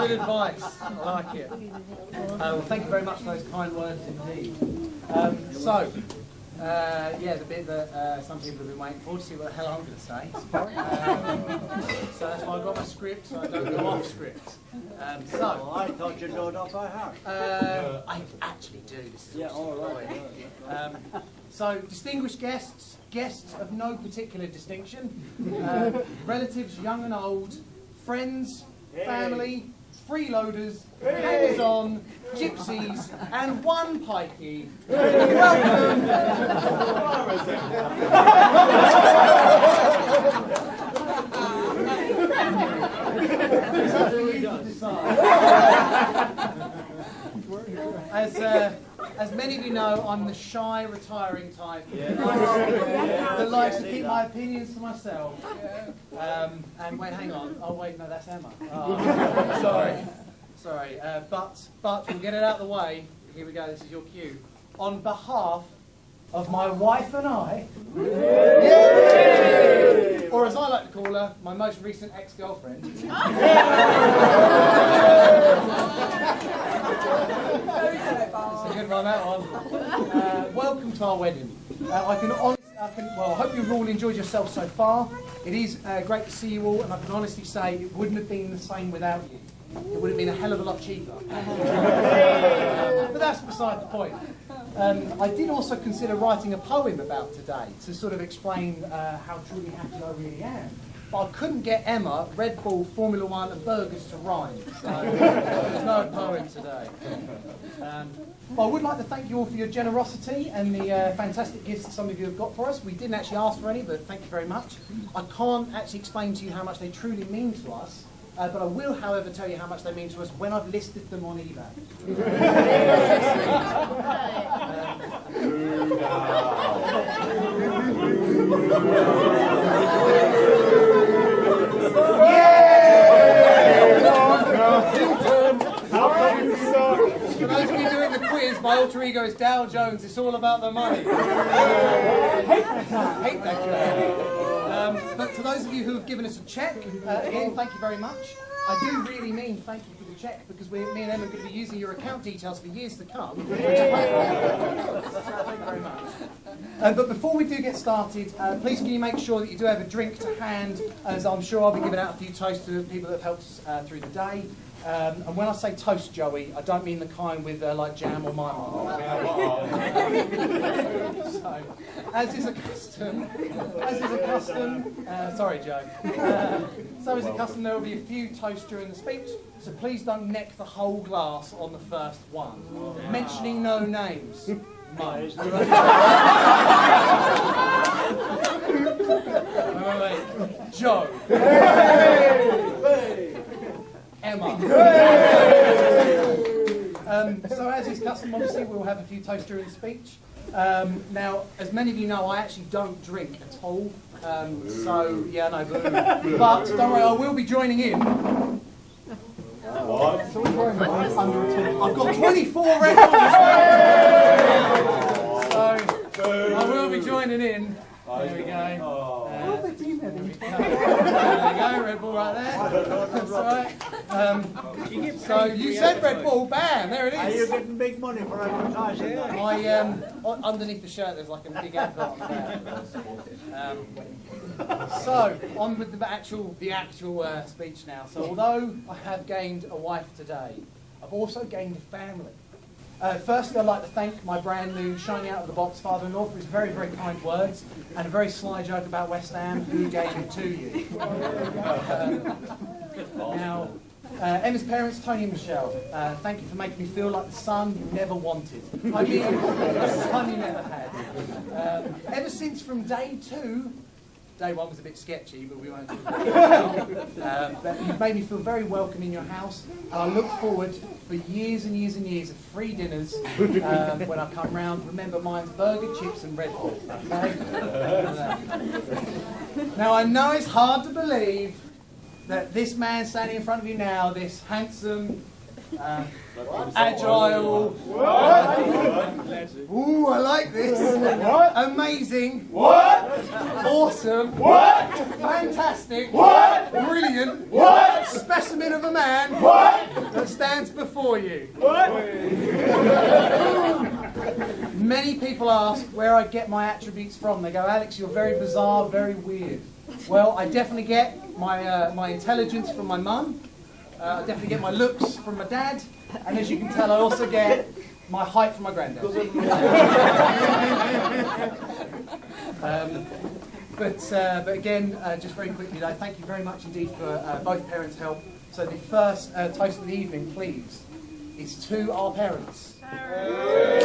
Good advice. I like it. Well, thank you very much for those kind words indeed. Yeah, the bit that some people have been waiting for to see what the hell I'm going to say. So that's why I got my script, so I don't go off script. Well, I thought you'd know it off by heart. I actually do. This is all right. So, distinguished guests, guests of no particular distinction, relatives young and old, friends, family, freeloaders, hangers-on, gypsies, and one pikey. Welcome! It's up for you to decide. As many of you know, I'm the shy, retiring type that likes to keep my opinions to myself. And wait, hang on. Oh wait, no, that's Emma. Oh, sorry. But we'll get it out of the way. Here we go. This is your cue. On behalf of my wife and I, or as I like to call her, my most recent ex-girlfriend. It's a good one, that one. Welcome to our wedding. I hope you've all enjoyed yourself so far. It is great to see you all, and I can honestly say it wouldn't have been the same without you. It would have been a hell of a lot cheaper. But that's beside the point. I did also consider writing a poem about today to sort of explain how truly happy I really am. But I couldn't get Emma, Red Bull, Formula One and burgers to rhyme. So there's no poem today. But I would like to thank you all for your generosity and the fantastic gifts that some of you have got for us. We didn't actually ask for any, but thank you very much. I can't actually explain to you how much they truly mean to us. But I will, however, tell you how much they mean to us when I've listed them on eBay. For those of you doing the quiz, my alter ego is Dow Jones. It's all about the money. Hate that guy. But to those of you who have given us a cheque, again, thank you very much. I do really mean thank you for the cheque, because me and Emma are going to be using your account details for years to come. Thank you very much. But before we do get started, please can you make sure that you do have a drink to hand, as I'm sure I'll be giving out a few toasts to the people that have helped us through the day. And when I say toast, Joey, I don't mean the kind with like jam or marmalade. So, as is a custom, sorry, Joe. So as a custom, there will be a few toasts during the speech. So please don't neck the whole glass on the first one. Mentioning no names. Wait. Joe. Emma. So as is custom, obviously, we'll have a few toasts during the speech. Now, as many of you know, I actually don't drink at all. So, yeah, no, but don't worry, I will be joining in. What? I've got 24 records. So, I will be joining in. There we go. There we go, Red Bull right there. That's right. So you said Red Bull, bam, there it is. Are you getting big money for advertising? Underneath the shirt there's like a big advert there. So on with the actual speech now. So although I have gained a wife today, I've also gained a family. Firstly, I'd like to thank my brand new, shiny out of the box father-in-law for his very, very kind words and a very sly joke about West Ham, who gave it to you. Now, Emma's parents, Tony and Michelle, thank you for making me feel like the son you never wanted. I mean, the son you never had. Ever since from day 2, day 1 was a bit sketchy, but we won't do that. But you've made me feel very welcome in your house, and I look forward for years and years and years of free dinners when I come round. Remember, mine's burger, chips and Red Bull. Okay? Now, I know it's hard to believe that this man standing in front of you now, this handsome, agile, ooh, I like this. What? Amazing. What? Awesome. What? Fantastic. What? Brilliant. What? Specimen of a man. What? That stands before you. What? Many people ask where I get my attributes from. They go, Alex, you're very bizarre, very weird. Well, I definitely get my intelligence from my mum. I definitely get my looks from my dad. And as you can tell, I also get my height from my granddad. But again, just very quickly though, thank you very much indeed for both parents' help. So the first toast of the evening, please, is to our parents. Hey!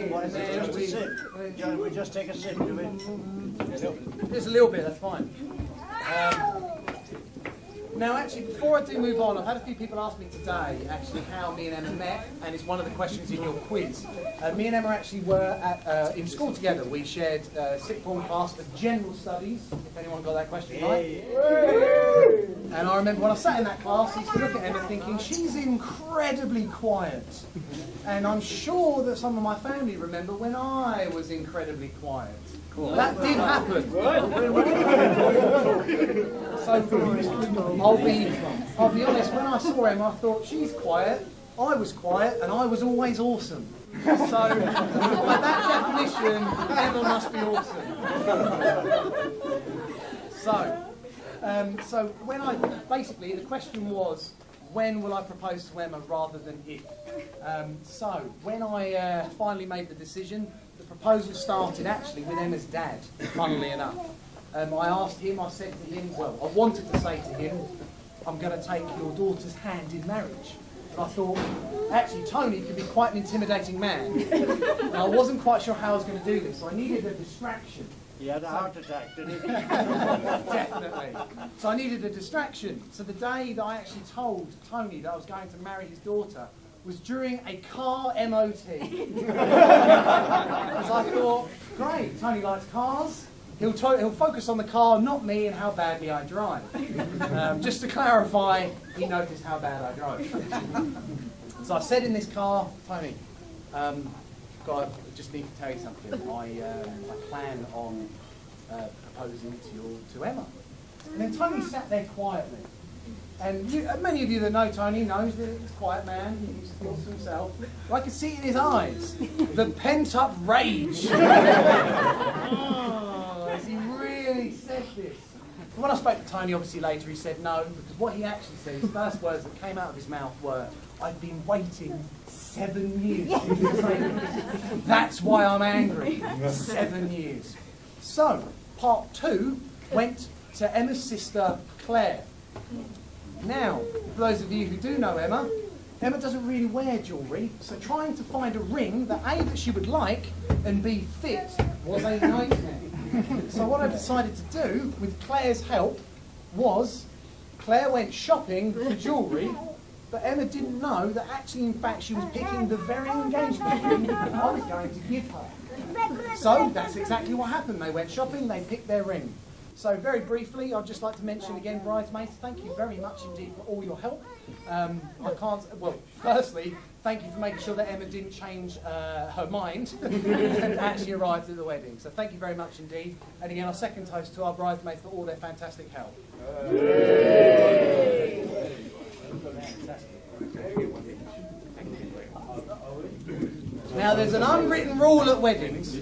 What is it, just a sip? We just take a sip, do we? Just a little bit, that's fine. Now, actually, before I do move on, I've had a few people ask me today, actually, how me and Emma met, and it's one of the questions in your quiz. Me and Emma actually were in school together. We shared sixth form class of general studies, if anyone got that question right. And I remember when I sat in that class, I used to look at Emma thinking, she's incredibly quiet. And I'm sure that some of my family remember when I was incredibly quiet. Cool. That did happen. So I'll be honest, when I saw Emma, I thought, she's quiet, I was quiet, and I was always awesome. So, by that definition, Emma must be awesome. So when basically, the question was, when will I propose to Emma rather than if? So, when I finally made the decision, the proposal started actually with Emma's dad, funnily enough. I asked him, I said to him, well, I wanted to say to him, I'm going to take your daughter's hand in marriage. And I thought, actually, Tony could be quite an intimidating man. And I wasn't quite sure how I was going to do this, so I needed a distraction. He had a heart attack, didn't he? Definitely. So I needed a distraction. So the day that I actually told Tony that I was going to marry his daughter was during a car MOT. Because I thought, great, Tony likes cars. He'll focus on the car, not me, and how badly I drive. Just to clarify, he noticed how bad I drove. So I said in this car, Tony, I just need to tell you something. I plan on proposing to Emma. And then Tony sat there quietly. And many of you that know Tony knows that he's a quiet man. He keeps thoughts to himself. But I could see it in his eyes, the pent-up rage. As he really said this. And when I spoke to Tony, obviously later, he said no, because what he actually said, his first words that came out of his mouth were, I've been waiting 7 years for you to say this. That's why I'm angry. 7 years. So, part 2 went to Emma's sister, Claire. Now, for those of you who do know Emma, Emma doesn't really wear jewellery, so trying to find a ring that A, that she would like, and B, fit, was a nightmare. So what I decided to do, with Claire's help, was Claire went shopping for jewellery, but Emma didn't know that actually, in fact, she was picking the very engagement ring that I was going to give her. So that's exactly what happened. They went shopping, they picked their ring. So very briefly, I'd just like to mention again, bridesmaids, thank you very much indeed for all your help. Firstly, thank you for making sure that Emma didn't change her mind and actually arrived at the wedding. So thank you very much indeed. And again, our second toast to our bridesmaids for all their fantastic help. Now, there's an unwritten rule at weddings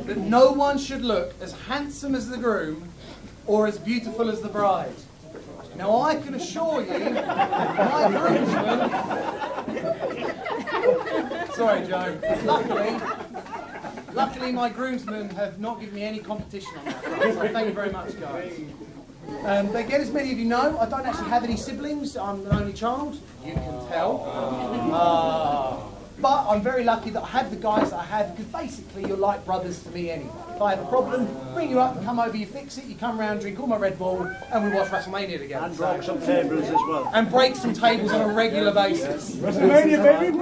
that no one should look as handsome as the groom or as beautiful as the bride. Now, I can assure you, my groomsmen... Sorry, Joe. Luckily, my groomsmen have not given me any competition on that front, so thank you very much, guys. But again, as many of you know, I don't actually have any siblings. I'm an only child. You can tell. But I'm very lucky that I have the guys that I have, because basically you're like brothers to me anyway. If I have a problem, bring you up, come over, you fix it, you come round, drink all my Red Bull, and we watch WrestleMania together. And break some tables as well. And break some tables on a regular basis. WrestleMania, baby!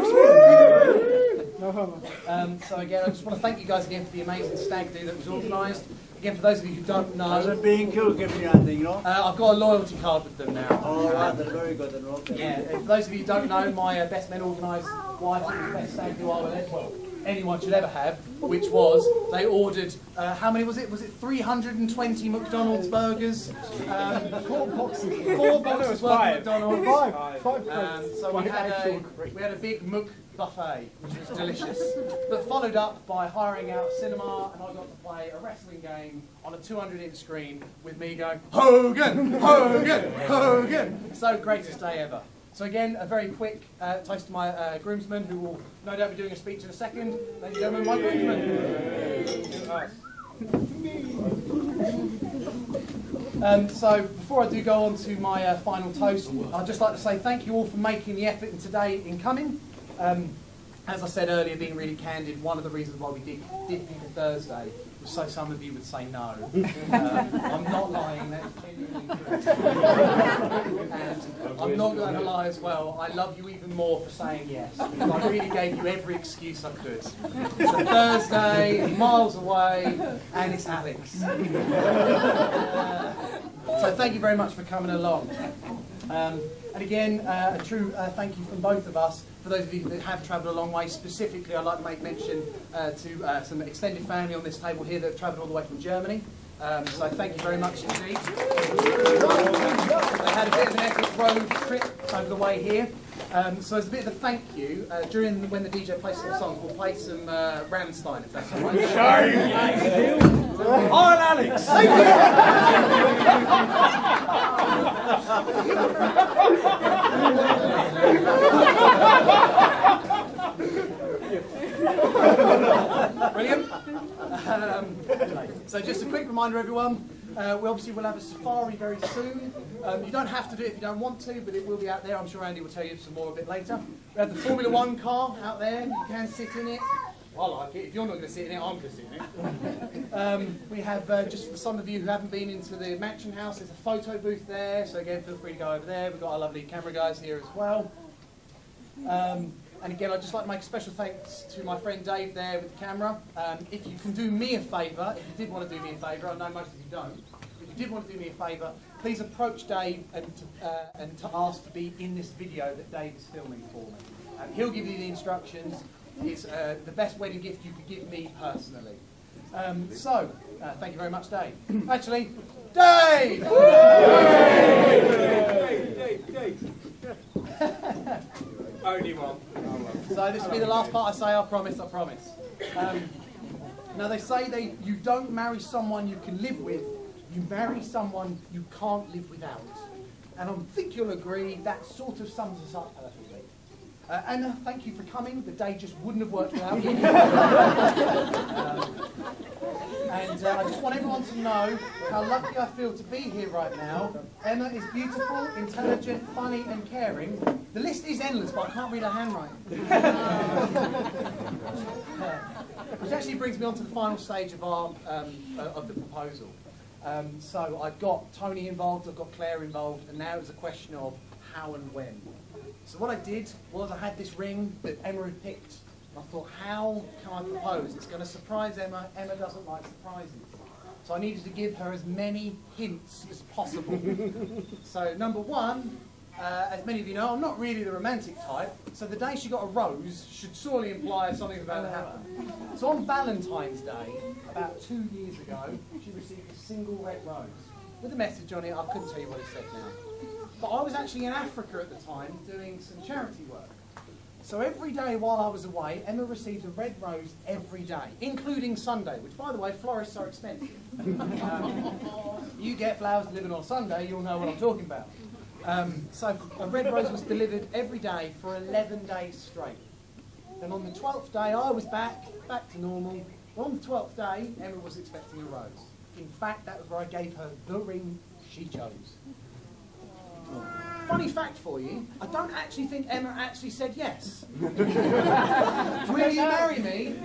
So again, I just want to thank you guys again for the amazing stag do that was organised. Again, for those of you who don't know... Hasn't B&Q given you anything, you know? I've got a loyalty card with them now. Oh, right, they're very good. They're okay. Yeah, for those of you who don't know, my best men organised wife was the best stag do I will ever. Well, anyone should ever have, which was they ordered, how many was it? Was it 320 McDonald's burgers? 4 boxes. 4 boxes worth of McDonald's. So we had a big Mc buffet, which was delicious, but followed up by hiring out a cinema, and I got to play a wrestling game on a 200-inch screen with me going, Hogan, Hogan, Hogan. So greatest day ever. So again, a very quick toast to my groomsmen, who will no doubt be doing a speech in a second. Ladies and gentlemen, my groomsmen. So before I do go on to my final toast, I'd just like to say thank you all for making the effort today in coming. As I said earlier, being really candid, one of the reasons why we did pick a Thursday was so some of you would say no. I'm not lying, that's genuinely true. And I'm not going to lie as well, I love you even more for saying yes, because I really gave you every excuse I could. It's a Thursday, miles away, and it's Alex. So thank you very much for coming along. And again, a true thank you from both of us. For those of you that have travelled a long way, specifically I'd like to make mention to some extended family on this table here that have travelled all the way from Germany. So thank you very much indeed. They had a bit of an epic road trip over the way here. So as a bit of a thank you, when the DJ plays some songs, we'll play some Rammstein, if that's all right. On Alex! Brilliant. So just a quick reminder, everyone, we obviously will have a safari very soon. You don't have to do it if you don't want to, but it will be out there. I'm sure Andy will tell you some more a bit later. We have the Formula 1 car out there. You can sit in it. I like it. If you're not going to sit in it, I'm going to sit in it. We have, just for some of you who haven't been into the Mansion House, there's a photo booth there. So again, feel free to go over there. We've got our lovely camera guys here as well. And again, I'd just like to make a special thanks to my friend Dave there with the camera. If you can do me a favour, if you did want to do me a favour, I know most of you don't. If you did want to do me a favour, please approach Dave and to ask to be in this video that Dave is filming for me. He'll give you the instructions. It's the best wedding gift you could give me personally. Thank you very much, Dave. Actually, Dave! Dave. Only one. So this will be the last part I say, I promise, I promise. Now they say you don't marry someone you can live with, you marry someone you can't live without. And I think you'll agree that sort of sums us up perfectly. Anna, thank you for coming. The day just wouldn't have worked without you. And I just want everyone to know how lucky I feel to be here right now. Emma is beautiful, intelligent, funny and caring. The list is endless, but I can't read her handwriting. Which actually brings me on to the final stage of of the proposal. So I've got Tony involved, I've got Claire involved, and now it's a question of how and when. So what I did was I had this ring that Emma had picked. And I thought, how can I propose? It's going to surprise Emma. Emma doesn't like surprises. So I needed to give her as many hints as possible. So number one, as many of you know, I'm not really the romantic type. So the day she got a rose should surely imply something's about to happen. So on Valentine's Day, about 2 years ago, she received a single red rose with a message on it. I couldn't tell you what it said now. But I was actually in Africa at the time doing some charity work. So every day while I was away, Emma received a red rose every day, including Sunday, which, by the way, florists are expensive. You get flowers delivered on Sunday, you'll know what I'm talking about. So a red rose was delivered every day for 11 days straight. Then on the 12th day, I was back to normal. On the 12th day, Emma was expecting a rose. In fact, that was where I gave her the ring she chose. Funny fact for you, I don't actually think Emma actually said yes. Will you marry me?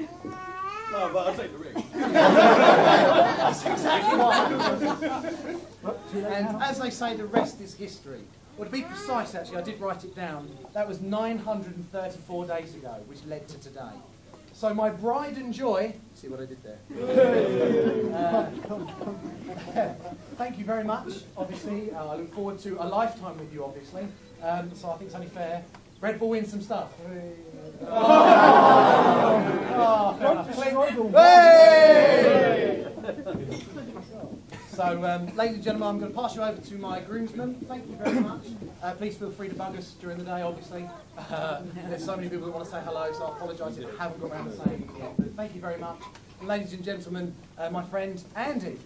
No, but I'll take the ring. That's exactly what. And as they say, the rest is history. Well, to be precise, actually, I did write it down. That was 934 days ago, which led to today. So my bride and joy, see what I did there? Thank you very much, obviously. I look forward to a lifetime with you, obviously. So I think it's only fair. Red Bull wins some stuff. Hey! So, ladies and gentlemen, I'm going to pass you over to my groomsmen. Thank you very much. Please feel free to bug us during the day, obviously. There's so many people that want to say hello, so I apologise if I haven't got around to saying it yet. But thank you very much. And ladies and gentlemen, my friend Andy.